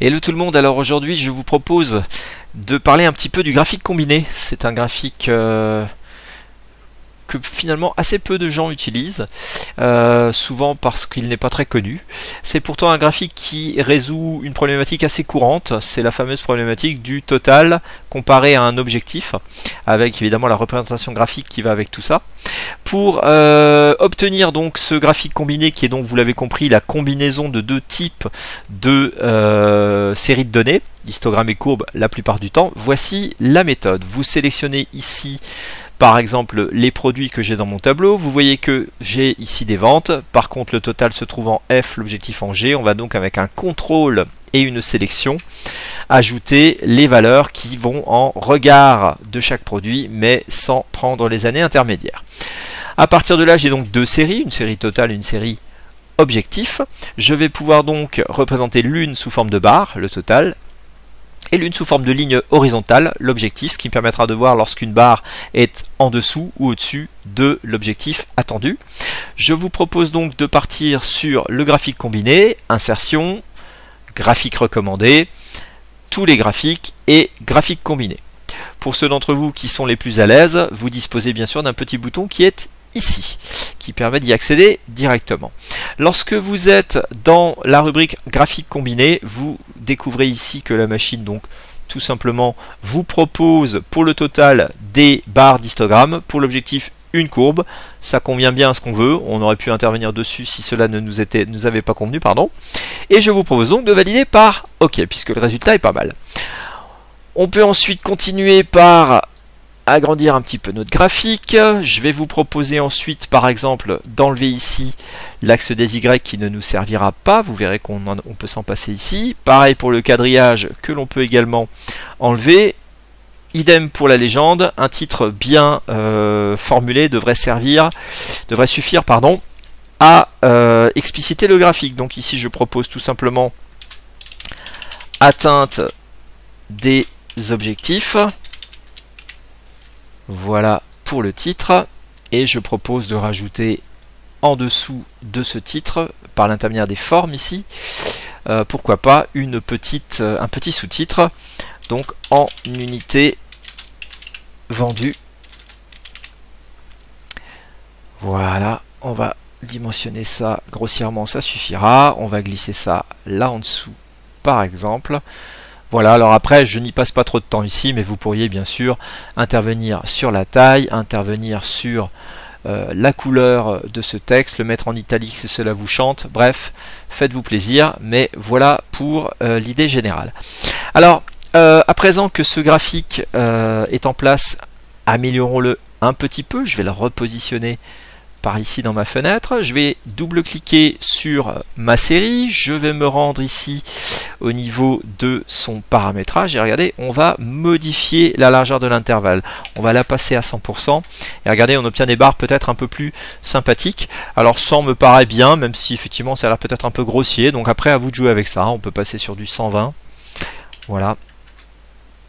Hello tout le monde, alors aujourd'hui je vous propose de parler un petit peu du graphique combiné. C'est un graphique que finalement assez peu de gens utilisent, souvent parce qu'il n'est pas très connu. C'est pourtant un graphique qui résout une problématique assez courante, c'est la fameuse problématique du total comparé à un objectif, avec évidemment la représentation graphique qui va avec tout ça. Pour obtenir donc ce graphique combiné, qui est donc, vous l'avez compris, la combinaison de deux types de séries de données, histogramme et courbe la plupart du temps, voici la méthode. Vous sélectionnez ici par exemple les produits que j'ai dans mon tableau. Vous voyez que j'ai ici des ventes, par contre le total se trouve en F, l'objectif en G. On va donc avec un contrôle et une sélection ajouter les valeurs qui vont en regard de chaque produit, mais sans prendre les années intermédiaires. À partir de là, j'ai donc deux séries, une série totale et une série objectif. Je vais pouvoir donc représenter l'une sous forme de barre, le total, et l'une sous forme de ligne horizontale, l'objectif, ce qui me permettra de voir lorsqu'une barre est en dessous ou au-dessus de l'objectif attendu. Je vous propose donc de partir sur le graphique combiné, insertion, graphique recommandé, tous les graphiques et graphique combiné. Pour ceux d'entre vous qui sont les plus à l'aise, vous disposez bien sûr d'un petit bouton qui est ici, qui permet d'y accéder directement. Lorsque vous êtes dans la rubrique graphique combiné, vous découvrez ici que la machine donc tout simplement vous propose pour le total des barres d'histogramme, pour l'objectif une courbe. Ça convient bien à ce qu'on veut, on aurait pu intervenir dessus si cela ne nous avait pas convenu, pardon. Et je vous propose donc de valider par OK, puisque le résultat est pas mal. On peut ensuite continuer par agrandir un petit peu notre graphique. Je vais vous proposer ensuite par exemple d'enlever ici l'axe des Y qui ne nous servira pas. Vous verrez qu'on peut s'en passer ici. Pareil pour le quadrillage que l'on peut également enlever. Idem pour la légende. Un titre bien formulé devrait suffire à expliciter le graphique. Donc ici je propose tout simplement atteinte des objectifs. Voilà pour le titre, et je propose de rajouter en dessous de ce titre, par l'intermédiaire des formes ici, pourquoi pas un petit sous-titre, donc en unité vendue. Voilà, on va dimensionner ça grossièrement, ça suffira. On va glisser ça là en dessous par exemple. Voilà, alors après je n'y passe pas trop de temps ici, mais vous pourriez bien sûr intervenir sur la taille, intervenir sur la couleur de ce texte, le mettre en italique si cela vous chante, bref, faites-vous plaisir, mais voilà pour l'idée générale. Alors, à présent que ce graphique est en place, améliorons-le un petit peu. Je vais le repositionner par ici dans ma fenêtre. Je vais double-cliquer sur ma série, je vais me rendre ici au niveau de son paramétrage et regardez, on va modifier la largeur de l'intervalle. On va la passer à 100% et regardez, on obtient des barres peut-être un peu plus sympathiques. Alors 100 me paraît bien, même si effectivement ça a l'air peut-être un peu grossier, donc après à vous de jouer avec ça. On peut passer sur du 120. Voilà.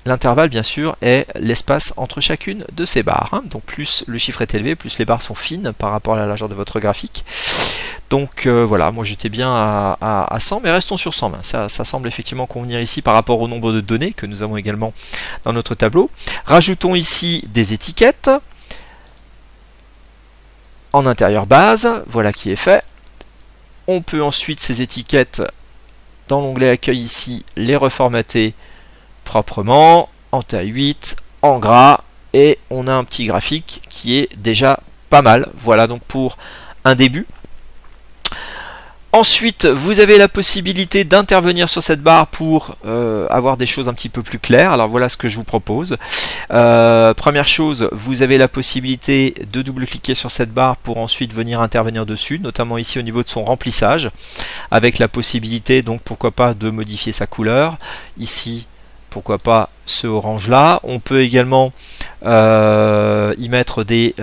L'intervalle, bien sûr, est l'espace entre chacune de ces barres. Donc plus le chiffre est élevé, plus les barres sont fines par rapport à la largeur de votre graphique. Donc voilà, moi j'étais bien à 100, mais restons sur 120. Ça semble effectivement convenir ici par rapport au nombre de données que nous avons également dans notre tableau. Rajoutons ici des étiquettes en intérieur base. Voilà qui est fait. On peut ensuite ces étiquettes, dans l'onglet accueil ici, les reformater proprement, en taille 8, en gras, et on a un petit graphique qui est déjà pas mal. Voilà donc pour un début. Ensuite, vous avez la possibilité d'intervenir sur cette barre pour avoir des choses un petit peu plus claires. Alors voilà ce que je vous propose. Première chose, vous avez la possibilité de double-cliquer sur cette barre pour ensuite venir intervenir dessus, notamment ici au niveau de son remplissage, avec la possibilité donc pourquoi pas de modifier sa couleur. Ici, pourquoi pas ce orange là. On peut également y mettre des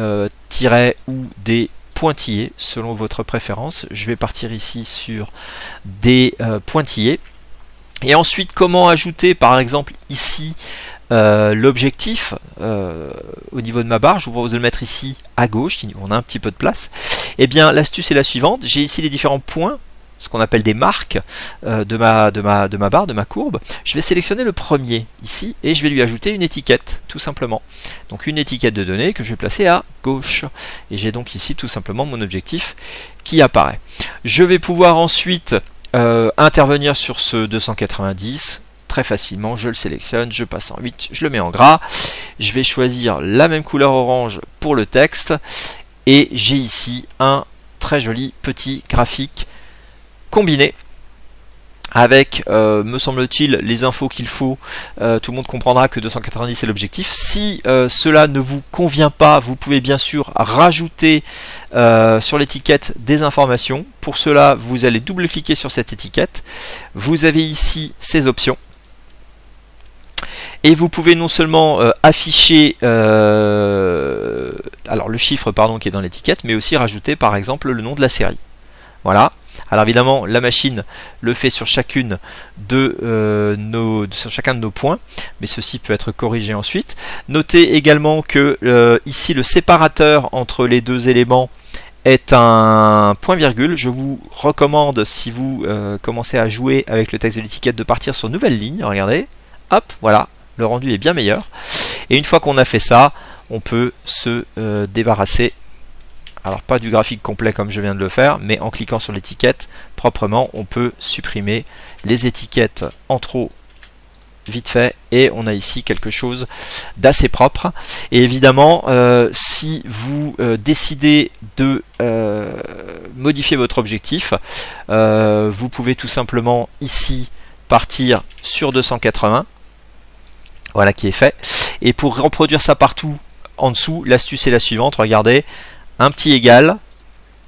tirets ou des pointillés selon votre préférence. Je vais partir ici sur des pointillés. Et ensuite, comment ajouter par exemple ici l'objectif au niveau de ma barre. Je vous propose de le mettre ici à gauche, on a un petit peu de place. Et bien l'astuce est la suivante, j'ai ici les différents points ce qu'on appelle des marques de ma barre, de ma courbe, je vais sélectionner le premier ici et je vais lui ajouter une étiquette, tout simplement. Donc une étiquette de données que je vais placer à gauche. Et j'ai donc ici tout simplement mon objectif qui apparaît. Je vais pouvoir ensuite intervenir sur ce 290 très facilement. Je le sélectionne, je passe en 8, je le mets en gras. Je vais choisir la même couleur orange pour le texte et j'ai ici un très joli petit graphique combiné avec, me semble-t-il, les infos qu'il faut. Tout le monde comprendra que 290 c'est l'objectif. Si cela ne vous convient pas, vous pouvez bien sûr rajouter sur l'étiquette des informations. Pour cela, vous allez double-cliquer sur cette étiquette. Vous avez ici ces options. Et vous pouvez non seulement afficher alors le chiffre qui est dans l'étiquette, mais aussi rajouter par exemple le nom de la série. Voilà. Alors évidemment, la machine le fait sur chacun de nos points, mais ceci peut être corrigé ensuite. Notez également que ici le séparateur entre les deux éléments est un point-virgule. Je vous recommande, si vous commencez à jouer avec le texte de l'étiquette, de partir sur nouvelle ligne. Regardez, hop, voilà, le rendu est bien meilleur. Et une fois qu'on a fait ça, on peut se débarrasser. Alors pas du graphique complet comme je viens de le faire, mais en cliquant sur l'étiquette proprement, on peut supprimer les étiquettes en trop vite fait et on a ici quelque chose d'assez propre. Et évidemment, si vous décidez de modifier votre objectif, vous pouvez tout simplement ici partir sur 280. Voilà qui est fait. Et pour reproduire ça partout en dessous, l'astuce est la suivante, regardez. Un petit égal,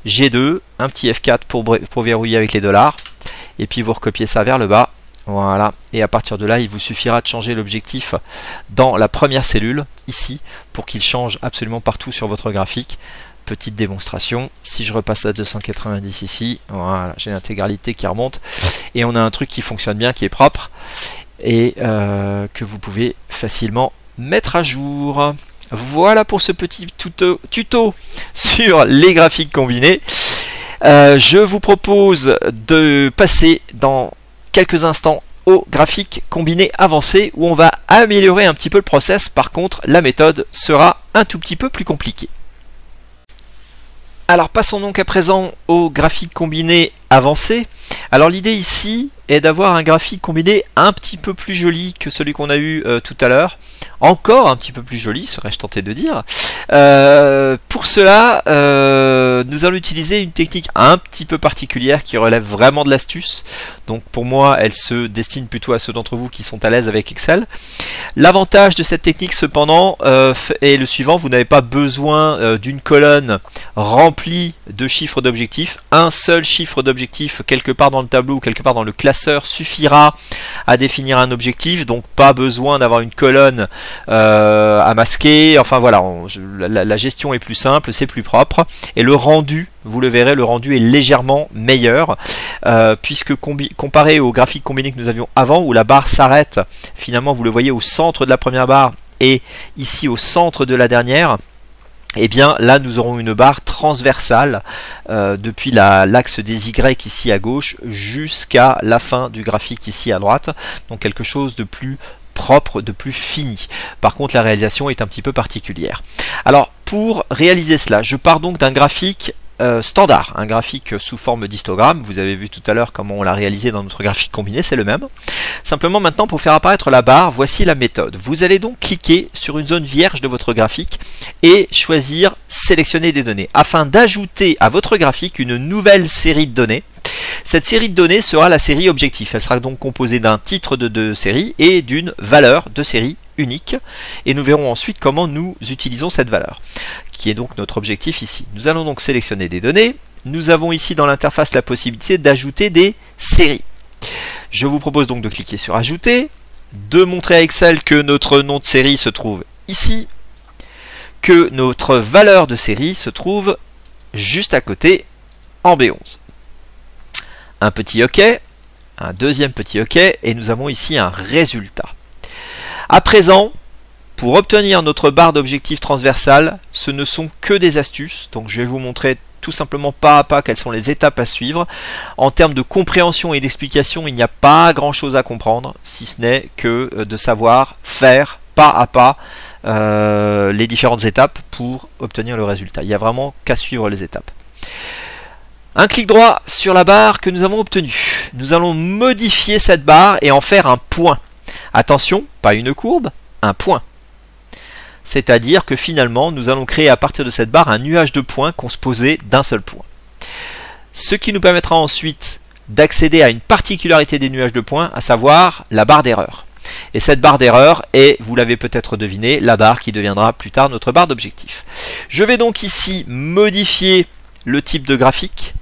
G2, un petit F4 pour verrouiller avec les $, et puis vous recopiez ça vers le bas, voilà, et à partir de là, il vous suffira de changer l'objectif dans la première cellule, ici, pour qu'il change absolument partout sur votre graphique. Petite démonstration, si je repasse à 290 ici, voilà, j'ai l'intégralité qui remonte, et on a un truc qui fonctionne bien, qui est propre, et que vous pouvez facilement mettre à jour. Voilà pour ce petit tuto sur les graphiques combinés. Je vous propose de passer dans quelques instants au graphique combiné avancé où on va améliorer un petit peu le process. Par contre, la méthode sera un tout petit peu plus compliquée. Alors passons donc à présent au graphique combiné avancé. Alors l'idée ici est d'avoir un graphique combiné un petit peu plus joli que celui qu'on a eu tout à l'heure. Encore un petit peu plus joli, serais-je tenté de dire. Pour cela, nous allons utiliser une technique un petit peu particulière qui relève vraiment de l'astuce. Donc pour moi, elle se destine plutôt à ceux d'entre vous qui sont à l'aise avec Excel. L'avantage de cette technique cependant est le suivant, vous n'avez pas besoin d'une colonne remplie de chiffres d'objectifs. Un seul chiffre d'objectif quelque part dans le tableau ou quelque part dans le classeur suffira à définir un objectif, donc pas besoin d'avoir une colonne à masquer. Enfin voilà, la gestion est plus simple, c'est plus propre et le rendu, vous le verrez, le rendu est légèrement meilleur puisque comparé au graphique combiné que nous avions avant où la barre s'arrête, finalement vous le voyez au centre de la première barre et ici au centre de la dernière. Et bien là nous aurons une barre transversale depuis l'axe des Y ici à gauche jusqu'à la fin du graphique ici à droite, donc quelque chose de plus propre, de plus fini. Par contre la réalisation est un petit peu particulière. Alors pour réaliser cela, je pars donc d'un graphique standard, un graphique sous forme d'histogramme. Vous avez vu tout à l'heure comment on l'a réalisé dans notre graphique combiné, c'est le même. Simplement maintenant pour faire apparaître la barre, voici la méthode. Vous allez donc cliquer sur une zone vierge de votre graphique et choisir sélectionner des données afin d'ajouter à votre graphique une nouvelle série de données. Cette série de données sera la série objectif. Elle sera donc composée d'un titre de série et d'une valeur de série unique. Et nous verrons ensuite comment nous utilisons cette valeur, qui est donc notre objectif ici. Nous allons donc sélectionner des données. Nous avons ici dans l'interface la possibilité d'ajouter des séries. Je vous propose donc de cliquer sur Ajouter, de montrer à Excel que notre nom de série se trouve ici, que notre valeur de série se trouve juste à côté en B11. Un petit OK, un deuxième petit OK, et nous avons ici un résultat. À présent, pour obtenir notre barre d'objectif transversale, ce ne sont que des astuces, donc je vais vous montrer tout simplement pas à pas quelles sont les étapes à suivre. En termes de compréhension et d'explication, il n'y a pas grand chose à comprendre, si ce n'est que de savoir faire pas à pas les différentes étapes pour obtenir le résultat. Il n'y a vraiment qu'à suivre les étapes. Un clic droit sur la barre que nous avons obtenue. Nous allons modifier cette barre et en faire un point. Attention, pas une courbe, un point. C'est-à-dire que finalement, nous allons créer à partir de cette barre un nuage de points composé d'un seul point. Ce qui nous permettra ensuite d'accéder à une particularité des nuages de points, à savoir la barre d'erreur. Et cette barre d'erreur est, vous l'avez peut-être deviné, la barre qui deviendra plus tard notre barre d'objectif. Je vais donc ici modifier le type de graphique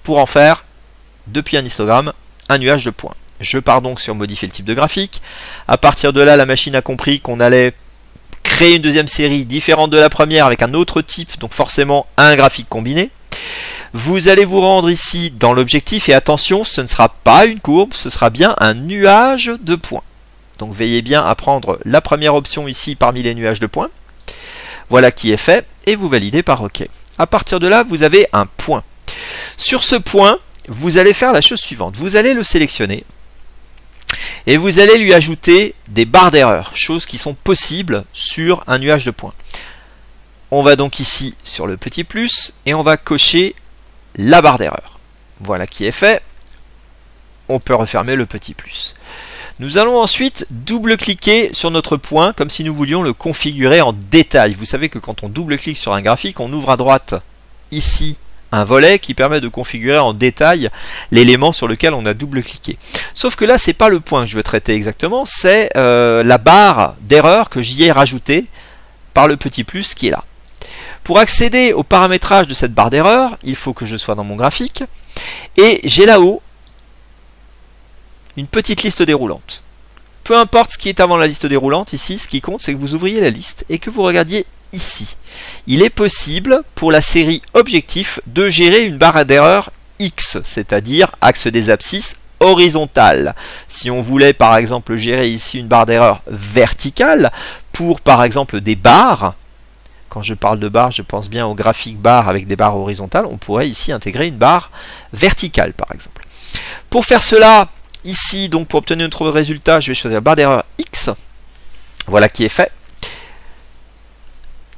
pour en faire, depuis un histogramme, un nuage de points. Je pars donc sur modifier le type de graphique. À partir de là, la machine a compris qu'on allait créer une deuxième série différente de la première avec un autre type, donc forcément un graphique combiné. Vous allez vous rendre ici dans l'objectif et attention, ce ne sera pas une courbe, ce sera bien un nuage de points. Donc veillez bien à prendre la première option ici parmi les nuages de points. Voilà qui est fait et vous validez par OK. À partir de là, vous avez un point. Sur ce point, vous allez faire la chose suivante. Vous allez le sélectionner et vous allez lui ajouter des barres d'erreur, choses qui sont possibles sur un nuage de points. On va donc ici sur le petit plus et on va cocher la barre d'erreur. Voilà qui est fait. On peut refermer le petit plus. Nous allons ensuite double-cliquer sur notre point comme si nous voulions le configurer en détail. Vous savez que quand on double-clique sur un graphique, on ouvre à droite ici un volet qui permet de configurer en détail l'élément sur lequel on a double-cliqué. Sauf que là, c'est pas le point que je veux traiter exactement, c'est la barre d'erreur que j'y ai rajoutée par le petit plus qui est là. Pour accéder au paramétrage de cette barre d'erreur, il faut que je sois dans mon graphique et j'ai là-haut une petite liste déroulante. Peu importe ce qui est avant la liste déroulante, ici, ce qui compte, c'est que vous ouvriez la liste et que vous regardiez ici. Il est possible, pour la série objectif, de gérer une barre d'erreur X, c'est-à-dire axe des abscisses horizontale. Si on voulait, par exemple, gérer ici une barre d'erreur verticale, pour, par exemple, des barres, quand je parle de barres, je pense bien au graphique barre avec des barres horizontales, on pourrait ici intégrer une barre verticale, par exemple. Pour faire cela, ici, donc pour obtenir notre résultat, je vais choisir la barre d'erreur X. Voilà qui est fait.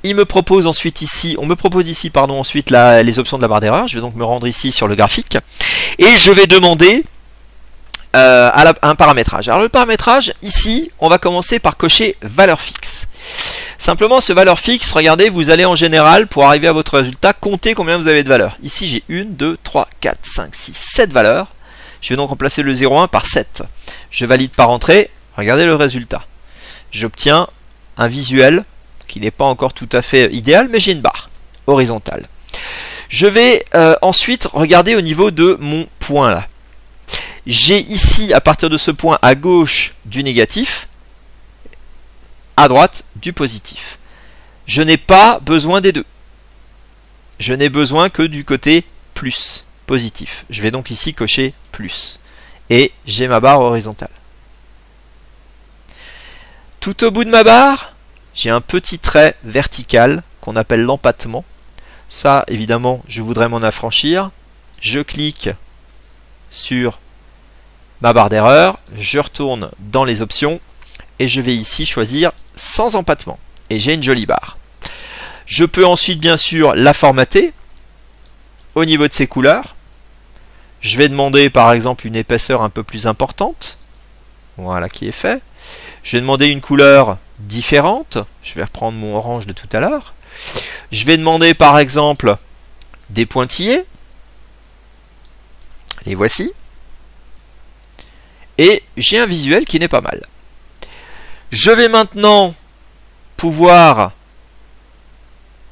Il me propose ensuite ici, on me propose ici, pardon, ensuite les options de la barre d'erreur. Je vais donc me rendre ici sur le graphique et je vais demander un paramétrage. Alors le paramétrage, ici, on va commencer par cocher valeur fixe. Simplement, ce valeur fixe, regardez, vous allez en général, pour arriver à votre résultat, compter combien vous avez de valeurs. Ici, j'ai 1, 2, 3, 4, 5, 6, 7 valeurs. Je vais donc remplacer le 0,1 par 7. Je valide par entrée. Regardez le résultat. J'obtiens un visuel qui n'est pas encore tout à fait idéal, mais j'ai une barre horizontale. Je vais ensuite regarder au niveau de mon point là. J'ai ici, à partir de ce point, à gauche du négatif, à droite du positif. Je n'ai pas besoin des deux. Je n'ai besoin que du côté plus, positif. Je vais donc ici cocher plus. Et j'ai ma barre horizontale. Tout au bout de ma barre, j'ai un petit trait vertical qu'on appelle l'empattement. Ça, évidemment, je voudrais m'en affranchir. Je clique sur ma barre d'erreur, je retourne dans les options et je vais ici choisir sans empattement. Et j'ai une jolie barre. Je peux ensuite, bien sûr, la formater au niveau de ses couleurs. Je vais demander, par exemple, une épaisseur un peu plus importante. Voilà qui est fait. Je vais demander une couleur différente. Je vais reprendre mon orange de tout à l'heure. Je vais demander par exemple des pointillés. Les voici. Et j'ai un visuel qui n'est pas mal. Je vais maintenant pouvoir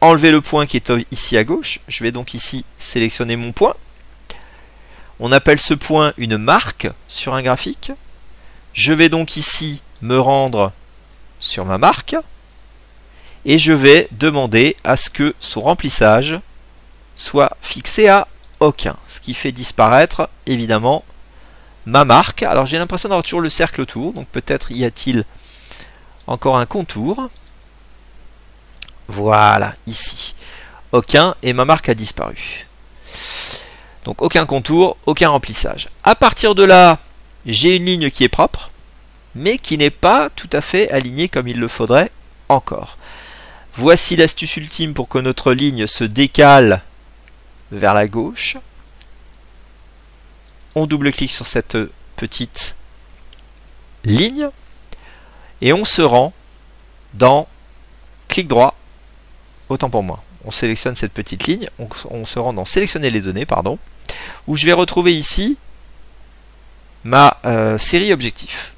enlever le point qui est ici à gauche. Je vais donc ici sélectionner mon point. On appelle ce point une marque sur un graphique. Je vais donc ici me rendre sur ma marque et je vais demander à ce que son remplissage soit fixé à aucun, ce qui fait disparaître évidemment ma marque. Alors j'ai l'impression d'avoir toujours le cercle autour, donc peut-être y a-t-il encore un contour. Voilà, ici. aucun, et ma marque a disparu. Donc aucun contour, aucun remplissage. À partir de là, j'ai une ligne qui est propre, mais qui n'est pas tout à fait alignée comme il le faudrait encore. Voici l'astuce ultime pour que notre ligne se décale vers la gauche. On double-clique sur cette petite ligne et on se rend dans clic droit, autant pour moi. On sélectionne cette petite ligne, on se rend dans sélectionner les données, pardon, où je vais retrouver ici ma série objectif.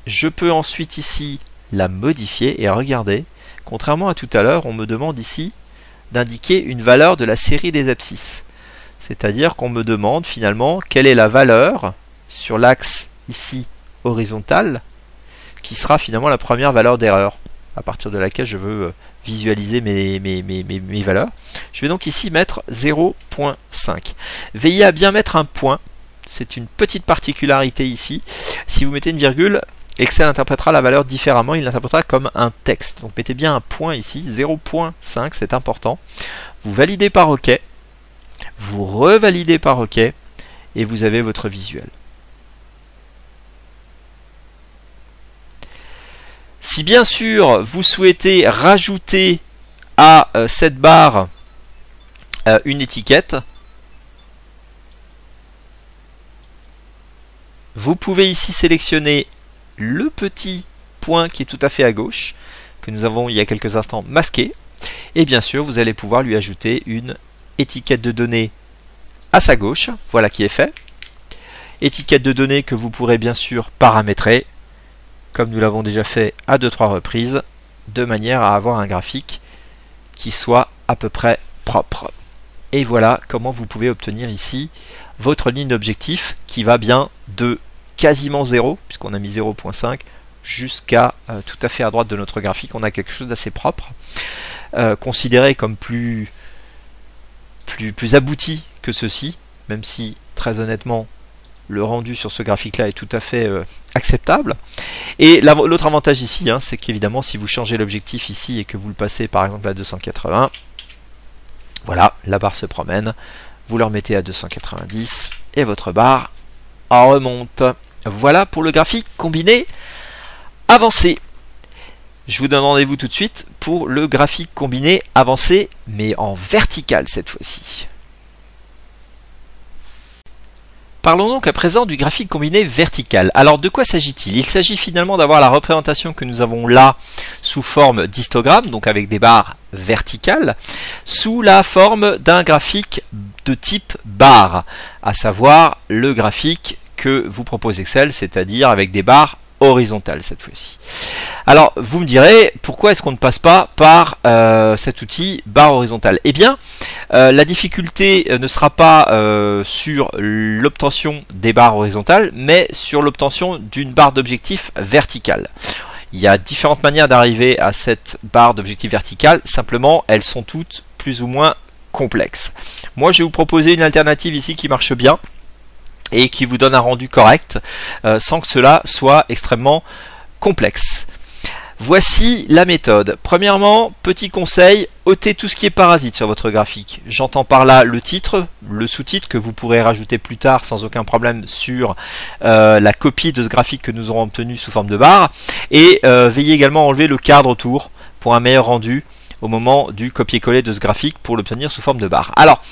Je peux ensuite ici la modifier et regardez, contrairement à tout à l'heure, on me demande ici d'indiquer une valeur de la série des abscisses. C'est-à-dire qu'on me demande finalement quelle est la valeur sur l'axe ici horizontal qui sera finalement la première valeur d'erreur à partir de laquelle je veux visualiser mes valeurs. Je vais donc ici mettre 0.5. Veillez à bien mettre un point. C'est une petite particularité ici. Si vous mettez une virgule, Excel interprétera la valeur différemment, il l'interprétera comme un texte. Donc mettez bien un point ici, 0.5, c'est important. Vous validez par OK, vous revalidez par OK, et vous avez votre visuel. Si bien sûr vous souhaitez rajouter à cette barre une étiquette, vous pouvez ici sélectionner le petit point qui est tout à fait à gauche, que nous avons il y a quelques instants masqué, et bien sûr vous allez pouvoir lui ajouter une étiquette de données à sa gauche, voilà qui est fait. Étiquette de données que vous pourrez bien sûr paramétrer, comme nous l'avons déjà fait à 2-3 reprises, de manière à avoir un graphique qui soit à peu près propre. Et voilà comment vous pouvez obtenir ici votre ligne d'objectif qui va bien de quasiment 0, puisqu'on a mis 0.5, jusqu'à tout à fait à droite de notre graphique. On a quelque chose d'assez propre, considéré comme plus abouti que ceci, même si très honnêtement le rendu sur ce graphique là est tout à fait acceptable. Et l'autre avantage ici, c'est qu'évidemment si vous changez l'objectif ici et que vous le passez par exemple à 280, voilà, la barre se promène, vous le remettez à 290 et votre barre en remonte. Voilà pour le graphique combiné avancé. Je vous donne rendez-vous tout de suite pour le graphique combiné avancé, mais en vertical cette fois-ci. Parlons donc à présent du graphique combiné vertical. Alors de quoi s'agit-il? Il s'agit finalement d'avoir la représentation que nous avons là sous forme d'histogramme, donc avec des barres verticales, sous la forme d'un graphique de type barre, à savoir le graphique que vous propose Excel, c'est-à-dire avec des barres horizontales cette fois-ci. Alors vous me direz, pourquoi est-ce qu'on ne passe pas par cet outil barre horizontale? Eh bien, la difficulté ne sera pas sur l'obtention des barres horizontales, mais sur l'obtention d'une barre d'objectif verticale. Il y a différentes manières d'arriver à cette barre d'objectif verticale, simplement elles sont toutes plus ou moins complexes. Moi je vais vous proposer une alternative ici qui marche bien et qui vous donne un rendu correct sans que cela soit extrêmement complexe. Voici la méthode. Premièrement, petit conseil, ôtez tout ce qui est parasite sur votre graphique. J'entends par là le titre, le sous-titre que vous pourrez rajouter plus tard sans aucun problème sur la copie de ce graphique que nous aurons obtenu sous forme de barre. Et veillez également à enlever le cadre autour pour un meilleur rendu au moment du copier-coller de ce graphique pour l'obtenir sous forme de barre. Alors,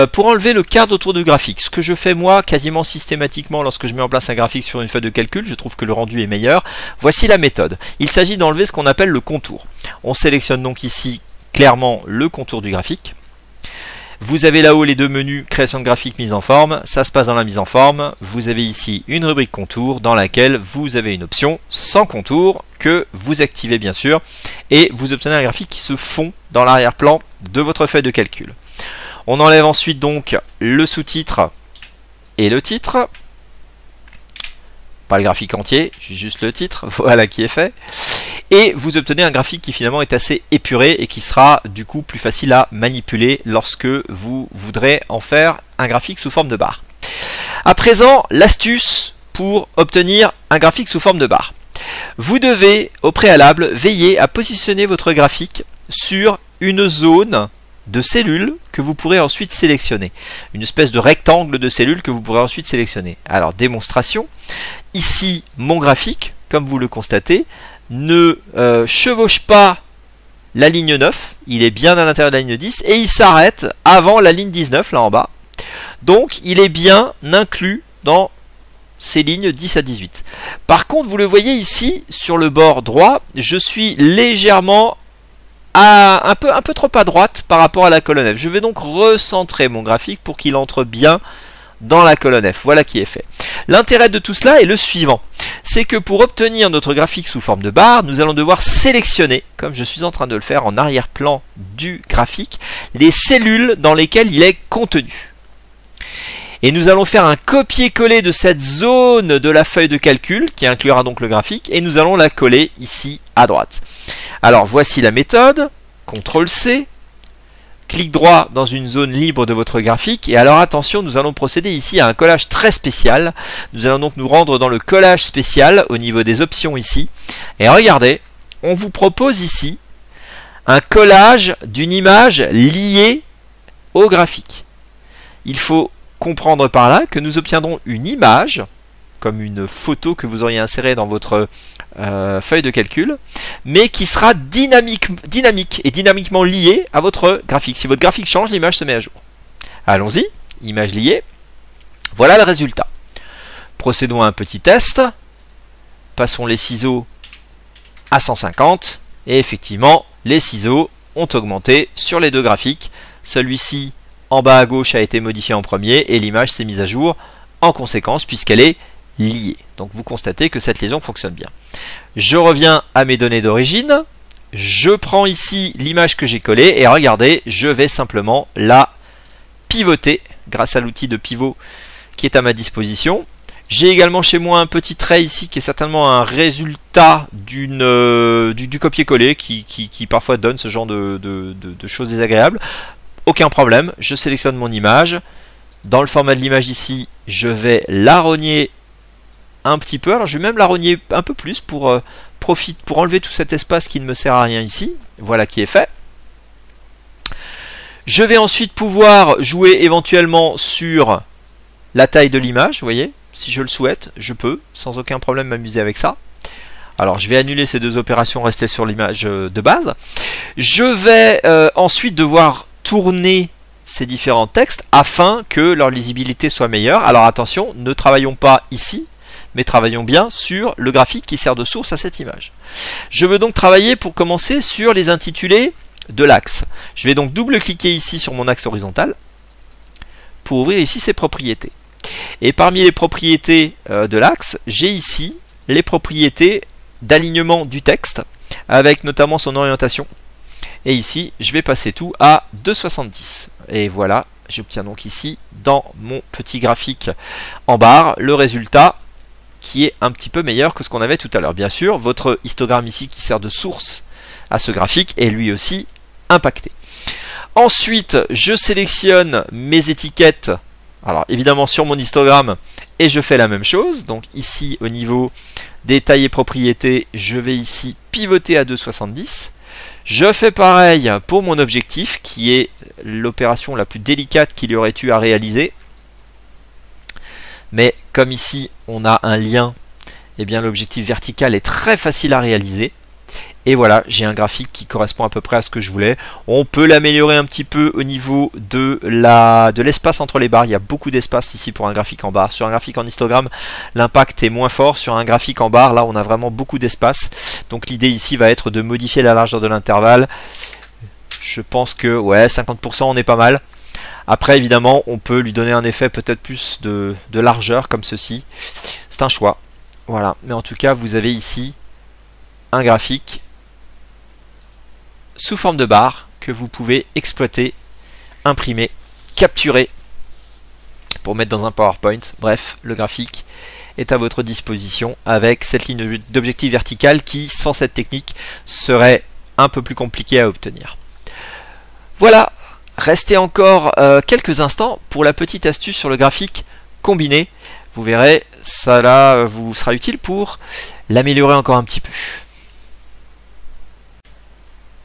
pour enlever le cadre autour du graphique, ce que je fais moi quasiment systématiquement lorsque je mets en place un graphique sur une feuille de calcul, je trouve que le rendu est meilleur. Voici la méthode. Il s'agit d'enlever ce qu'on appelle le contour. On sélectionne donc ici clairement le contour du graphique. Vous avez là-haut les deux menus création de graphique, mise en forme. Ça se passe dans la mise en forme. Vous avez ici une rubrique contour dans laquelle vous avez une option sans contour que vous activez bien sûr et vous obtenez un graphique qui se fond dans l'arrière-plan de votre feuille de calcul. On enlève ensuite donc le sous-titre et le titre. Pas le graphique entier, juste le titre, voilà qui est fait. Et vous obtenez un graphique qui finalement est assez épuré et qui sera du coup plus facile à manipuler lorsque vous voudrez en faire un graphique sous forme de barre. À présent, l'astuce pour obtenir un graphique sous forme de barre. Vous devez au préalable veiller à positionner votre graphique sur une zone de cellules que vous pourrez ensuite sélectionner. Une espèce de rectangle de cellules que vous pourrez ensuite sélectionner. Alors, démonstration. Ici, mon graphique, comme vous le constatez, ne chevauche pas la ligne 9. Il est bien à l'intérieur de la ligne 10 et il s'arrête avant la ligne 19, là en bas. Donc, il est bien inclus dans ces lignes 10 à 18. Par contre, vous le voyez ici, sur le bord droit, je suis légèrement un peu trop à droite par rapport à la colonne F. Je vais donc recentrer mon graphique pour qu'il entre bien dans la colonne F. Voilà qui est fait. L'intérêt de tout cela est le suivant. C'est que pour obtenir notre graphique sous forme de barre, nous allons devoir sélectionner, comme je suis en train de le faire en arrière-plan du graphique, les cellules dans lesquelles il est contenu. Et nous allons faire un copier-coller de cette zone de la feuille de calcul qui inclura donc le graphique et nous allons la coller ici à droite. Alors voici la méthode, CTRL-C, clic droit dans une zone libre de votre graphique et alors attention, nous allons procéder ici à un collage très spécial. Nous allons donc nous rendre dans le collage spécial au niveau des options ici et regardez, on vous propose ici un collage d'une image liée au graphique. Il faut comprendre par là que nous obtiendrons une image, comme une photo que vous auriez insérée dans votre feuille de calcul, mais qui sera dynamique et dynamiquement liée à votre graphique. Si votre graphique change, l'image se met à jour. Allons-y, image liée. Voilà le résultat. Procédons à un petit test. Passons les ciseaux à 150 et effectivement, les ciseaux ont augmenté sur les deux graphiques. Celui-ci en bas à gauche a été modifié en premier et l'image s'est mise à jour en conséquence puisqu'elle est liée. Donc vous constatez que cette liaison fonctionne bien. Je reviens à mes données d'origine. Je prends ici l'image que j'ai collée et regardez, je vais simplement la pivoter grâce à l'outil de pivot qui est à ma disposition. J'ai également chez moi un petit trait ici qui est certainement un résultat du copier-coller qui parfois donne ce genre de choses désagréables. Aucun problème, je sélectionne mon image. Dans le format de l'image ici, je vais la rogner un petit peu. Alors je vais même la rogner un peu plus pour enlever tout cet espace qui ne me sert à rien ici. Voilà qui est fait. Je vais ensuite pouvoir jouer éventuellement sur la taille de l'image. Vous voyez, si je le souhaite, je peux sans aucun problème m'amuser avec ça. Alors je vais annuler ces deux opérations, rester sur l'image de base. Je vais ensuite devoir tourner ces différents textes afin que leur lisibilité soit meilleure. Alors attention, ne travaillons pas ici, mais travaillons bien sur le graphique qui sert de source à cette image. Je veux donc travailler pour commencer sur les intitulés de l'axe. Je vais donc double-cliquer ici sur mon axe horizontal pour ouvrir ici ses propriétés. Et parmi les propriétés de l'axe, j'ai ici les propriétés d'alignement du texte avec notamment son orientation. Et ici, je vais passer tout à 2,70. Et voilà, j'obtiens donc ici, dans mon petit graphique en barre, le résultat qui est un petit peu meilleur que ce qu'on avait tout à l'heure. Bien sûr, votre histogramme ici qui sert de source à ce graphique est lui aussi impacté. Ensuite, je sélectionne mes étiquettes, alors évidemment sur mon histogramme, et je fais la même chose. Donc ici, au niveau des tailles et propriétés, je vais ici pivoter à 2,70. Je fais pareil pour mon objectif, qui est l'opération la plus délicate qu'il y aurait eu à réaliser. Mais comme ici, on a un lien, eh bien l'objectif vertical est très facile à réaliser. Et voilà, j'ai un graphique qui correspond à peu près à ce que je voulais. On peut l'améliorer un petit peu au niveau de l'espace entre les barres. Il y a beaucoup d'espace ici pour un graphique en barre. Sur un graphique en histogramme, l'impact est moins fort. Sur un graphique en barre, là, on a vraiment beaucoup d'espace. Donc l'idée ici va être de modifier la largeur de l'intervalle. Je pense que, ouais, 50% on est pas mal. Après, évidemment, on peut lui donner un effet peut-être plus de largeur, comme ceci. C'est un choix. Voilà, mais en tout cas, vous avez ici un graphique sous forme de barre que vous pouvez exploiter, imprimer, capturer pour mettre dans un PowerPoint. Bref, le graphique est à votre disposition avec cette ligne d'objectif verticale qui, sans cette technique, serait un peu plus compliquée à obtenir. Voilà, restez encore quelques instants pour la petite astuce sur le graphique combiné. Vous verrez, ça là vous sera utile pour l'améliorer encore un petit peu.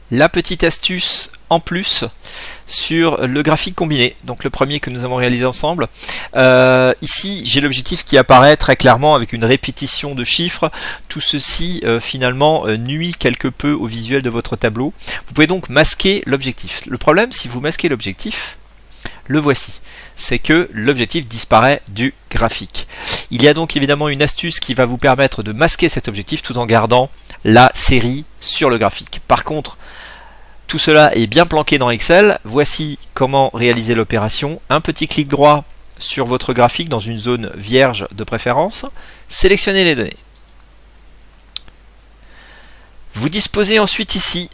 La petite astuce en plus sur le graphique combiné, donc le premier que nous avons réalisé ensemble. Ici j'ai l'objectif qui apparaît très clairement avec une répétition de chiffres. Tout ceci finalement nuit quelque peu au visuel de votre tableau. Vous pouvez donc masquer l'objectif. Le problème, si vous masquez l'objectif, le voici, c'est que l'objectif disparaît du graphique. Il y a donc évidemment une astuce qui va vous permettre de masquer cet objectif tout en gardant la série sur le graphique. Par contre, tout cela est bien planqué dans Excel. Voici comment réaliser l'opération. Un petit clic droit sur votre graphique dans une zone vierge de préférence. Sélectionnez les données. Vous disposez ensuite ici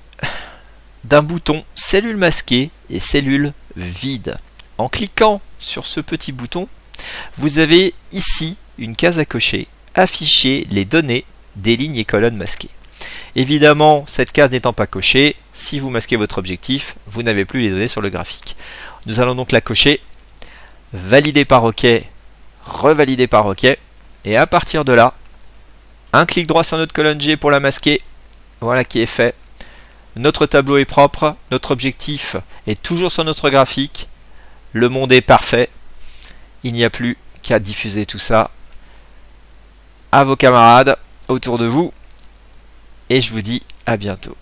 d'un bouton cellule masquée et cellule vide. En cliquant sur ce petit bouton, vous avez ici une case à cocher, afficher les données des lignes et colonnes masquées. Évidemment, cette case n'étant pas cochée, si vous masquez votre objectif, vous n'avez plus les données sur le graphique. Nous allons donc la cocher, valider par OK, revalider par OK, et à partir de là, un clic droit sur notre colonne G pour la masquer, voilà qui est fait. Notre tableau est propre, notre objectif est toujours sur notre graphique, le monde est parfait, il n'y a plus qu'à diffuser tout ça à vos camarades autour de vous. Et je vous dis à bientôt.